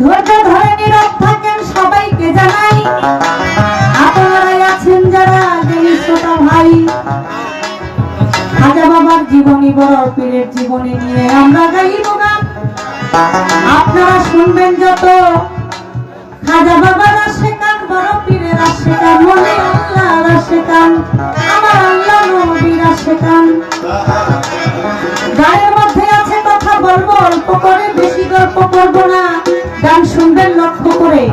ধৈর্য ধরে নীরব থাকেন সবাইকে জানাই, আপনারাই আছেন যারা জ্ঞানী শ্রোতা ভাই। খাজা বাবার জীবনী বড় পীরের জীবনী নিয়ে আমরা গাইব গান, আপনারা শুনবেন যত। খাজা বাবার আশেকান, বড় পীরের আশেকান, মনে আল্লাহর আশেকান, আমার আল্লাহ নবীর আশেকান। গানের মধ্যে আছে কথা বলবো অল্প করে, বেশি গল্প করবো না, গান শুনবেন লক্ষ্য করে।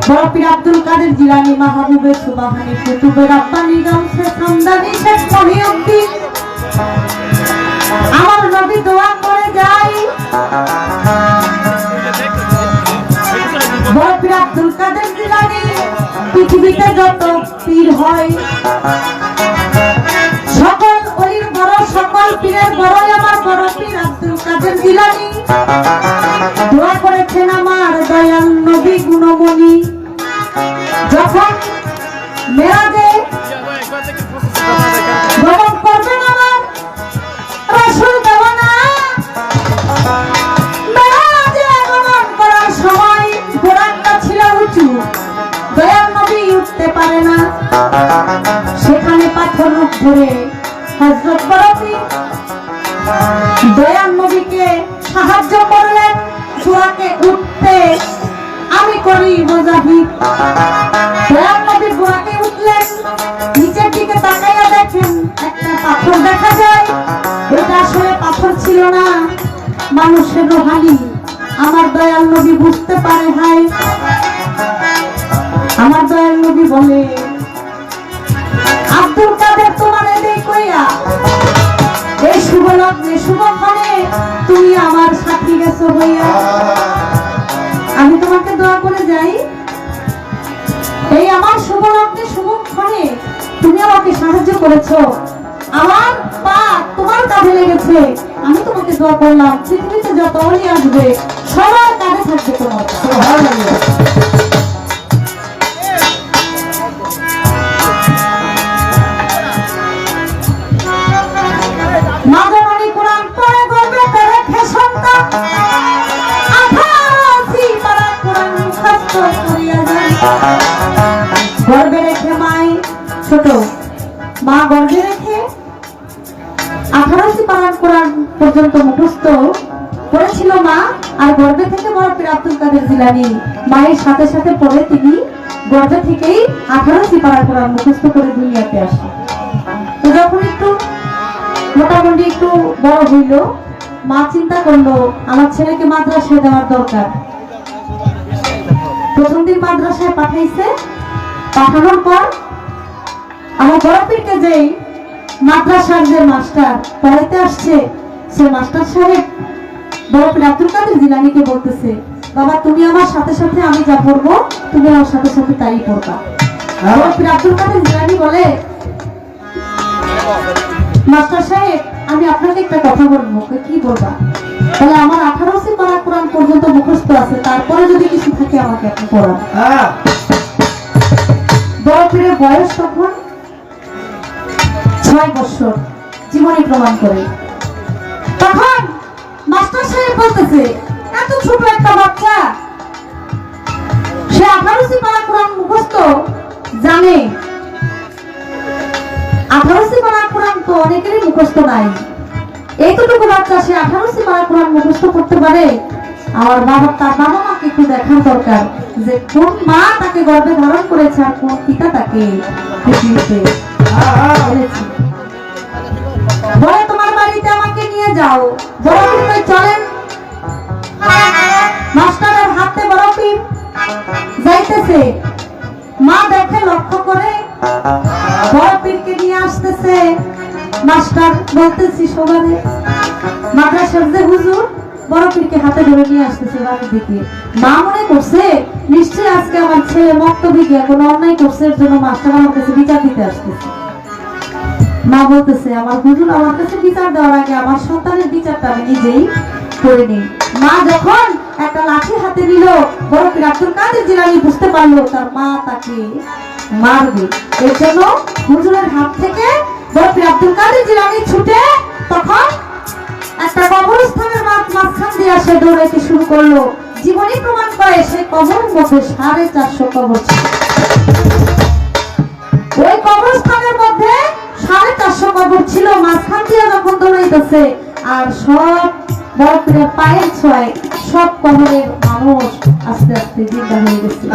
বড় পীর আব্দুল কাদের জিলানী, মাহবুবে সুবহানী, কুতুবে রাব্বানী, গাউসে খামদানি, শেখ মহিউদ্দিন, আমার নবী দোয়া করে যাই। বড় পীর আব্দুল কাদের জিলানী, পৃথিবীতে যত পীর হয় সকল অলির বড়, সকল পীরের বড় আমার বড় পীর আব্দুল কাদের জিলানী। দোয়া করেছেন আমার দয়াল নবী গুণমণি, যখন মেরাজে ভ্রমণ করবেন আমার রাসূল দেওয়ানা। মেরাজে ভ্রমণ করার সময় গোরানটা ছিল উঁচু, দয়াল নবী উঠতে পারে না, সেখানে পাথর ধরে হযরত বড় পীর দয়াল নবীকে সাহায্য করলেন বুড়াকে উঠতে। আমি করি মুজাহিদ, দয়াল নবী বুড়াকে উঠলেন, নিচের দিকে তাকাইয়া দেখেন একটা পাথর দেখা যায়। এটা আসলে পাথর ছিল না, মানুষের রুহানি। আমার দয়াল নবী বুঝতে পারে, হায় আমার দয়াল নবী বলে, আব্দুল কাদের তোমার এদের কইয়া এই শুভ লগ্নে শুভক্ষণে তুমি আমার সাথী গেছো হইয়া, আমি তোমাকে দোয়া করে যাই, এই আমার শুভ লগ্নে শুভক্ষণে তুমি আমাকে সাহায্য করেছো, আমার পা তোমার কাঁধে লেগেছে, আমি তোমাকে দোয়া করলাম পৃথিবীতে যত অলি আসবে সবার কাঁধে থাকবে তোমার। গর্বে রেখে মাই ছোট মা গর্বে রেখে 18টি পারার কোরআন পর্যন্ত মুখস্থ করেছিল মা। আর গর্বে থেকে বড় পীর আব্দুল কাদের জিলানী মায়ের সাথে সাথে পড়ে তিনি গর্বে থেকেই 18টি পারার কোরআন মুখস্থ করে দুনিয়াতে আসে। তো যখন একটু মোটামুটি একটু বড় হইল, মা চিন্তা করলো আমার ছেলেকে মাদ্রাসায় দেওয়ার দরকার। প্রথম দিন মাদ্রাসায় পাঠাইছে, পাঠানোর পর আমার বড় পীরকে যে মাদ্রাসার যে মাস্টার পড়াইতে আসছে, সে মাস্টার সাহেব বড় পীর আব্দুল কাদের জিলানীকে বলতেছে, বাবা তুমি আমার সাথে সাথে আমি যা পড়বো তুমি আমার সাথে সাথে তাই পড়বা। বড় পীর আব্দুল কাদের জিলানী বলে, মাস্টার সাহেব আমি আপনাকে একটা কথা বলবো। কি বলবা? তাহলে আমার 18টি পারা কোরআন পর্যন্ত মুখস্থ আছে, তারপরে যদি কিছু থাকে আমাকে আপনি পড়ান। বড় পীরের বয়স তখন 6 বছর, জীবনী প্রমাণ করে। তখন মাস্টার সাহেব বলতেছে, এত ছোট একটা বাচ্চা, সে 18টি পারা কোরআন মুখস্থ জানে। 18টি পারা কোরআন তো অনেকেরই মুখস্থ নাই, এইটুকু বাচ্চা সে 18টি পারা কোরআন মুখস্থ করতে পারে। আমার তার বাবা মাকে একটু দেখার দরকার যে কোন মা তাকে গর্ভে ধারণ করেছে আর কোন পিতা তাকে পৃথিবীতে এনেছে। বলে তোমার বাড়িতে আমাকে নিয়ে যাও। বড় পীর চলেন, মাস্টারের হাতে বড় পীর যাইতেছে। মা দেখে লক্ষ্য করে বড় পীরকে নিয়ে আসতেছে। মাস্টার বলতেছি সবারে মাদ্রাসার যে হুজুর বড় পীরকে হাতে ধরে নিয়ে আসতেছে বাড়ির দিকে। মা মনে করছে নিশ্চয়ই আজকে আমার ছেলে মক্তব্যে গিয়ে কোনো অন্যায় করছে, এর জন্য মাস্টার আমার কাছে বিচার দিতে আসতেছে। মা বলতেছে, আমার হুজুর আমার কাছে বিচার দেওয়ার আগে আমার সন্তানের বিচারটা আমি নিজেই করে নিই। মা যখন একটা লাঠি হাতে নিল, বড় পীর আব্দুল কাদের জিলানী বুঝতে পারলো তার মা তাকে মারবে। এর জন্য হুজুরের হাত থেকে বড় পীর আব্দুল কাদের জিলানী ছুটে তখন একটা কবরস্থানের মাঝখান দিয়ে সে দৌড়াইতে শুরু করলো। জীবনী প্রমাণ করে সে কবরের মধ্যে 450 কবর ছিল। ওই কবরস্থানের মধ্যে 450 কবর ছিল। মাঝখান দিয়ে যখন দৌড়াইতেছে আর সব বরফের পায়ের ছোঁয়ায় সব কবরের মানুষ আস্তে আস্তে জিন্দা হয়ে গেছে।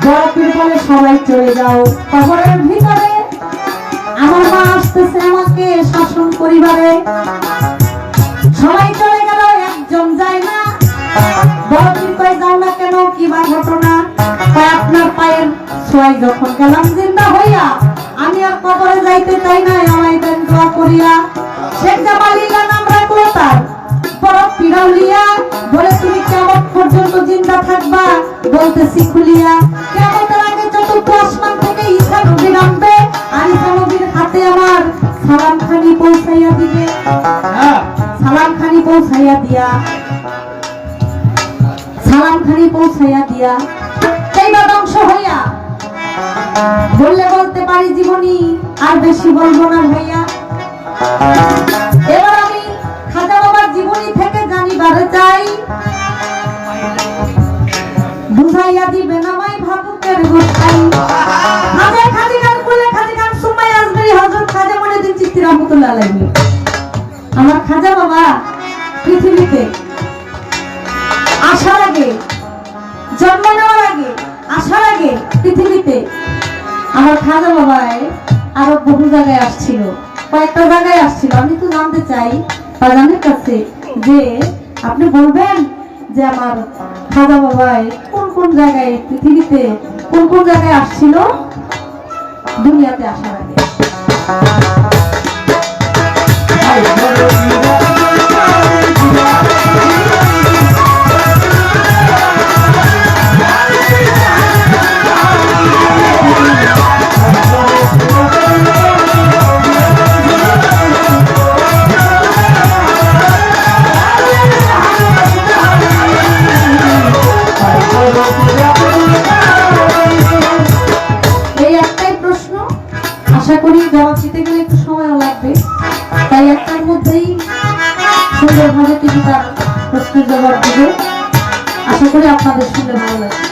বরফের বলে সবাই চলে যাও কবরের ভিতরে, আমার মা আসতেছে আমাকে শাসন করিবারে। সবাই চলে গেল, একজন যায় না। বরফির কয় যাও না কেন, কি বা ঘটনা? আপনার পায়ের ছোঁয়ায় যখন গেলাম জিন্দা হইয়া, আমি আর কবরে যাইতে চাই না, আমায় দেন দোয়া করিয়া। শেখ জামালিল্লাহ নাম রাখলো তার। বরফ পিরাউলিয়া বলে তুমি কেমন পর্যন্ত জিন্দা থাকবা? বলতেছি খুলিয়া, কেমতের আগে চতুর্থ আসমান থেকে ঈসা নবী নামবে, আর ঈসা নবীর হাতে আমার সালাম খানি পৌঁছাইয়া দিবে। সালাম খানি পৌঁছাইয়া দিয়া, সালাম খানি পৌঁছাইয়া দিয়া এইবার ধ্বংস হইয়া বললে বলতে পারি জীবনী, আর বেশি বলবো না ভাইয়া। এবার আমি খাজা বাবার জীবনী থেকে জানিবারে চাই, বুঝাইয়া দিবে নামাই ভাবুকের গোসাই। খাজা খাজি গান করলে খাজি গান সুমাই আজমেরি হযরত খাজা মনিউদ্দিন চিশতি রাহমাতুল্লাহ আলাইহি। আমার খাজা বাবা পৃথিবীতে আসার আগে, জন্ম নেওয়ার আগে, আসার আগে পৃথিবীতে আমার খাজা বাবাই আরো বহু জায়গায় আসছিল, কয়েকটা জায়গায় আসছিল। আমি তো জানতে চাই বাজানের কাছে যে আপনি বলবেন যে আমার খাজা বাবাই কোন কোন জায়গায় পৃথিবীতে কোন কোন জায়গায় আসছিল দুনিয়াতে আসার আগে। এই একটাই প্রশ্ন, আশা করি জবাব দিতে গেলে একটু সময় লাগবে, তাই একটার মধ্যেই সুন্দরভাবে তিনি তার প্রশ্নের জবাব দিবে। আশা করি আপনাদের শুনলে ভালো লাগবে।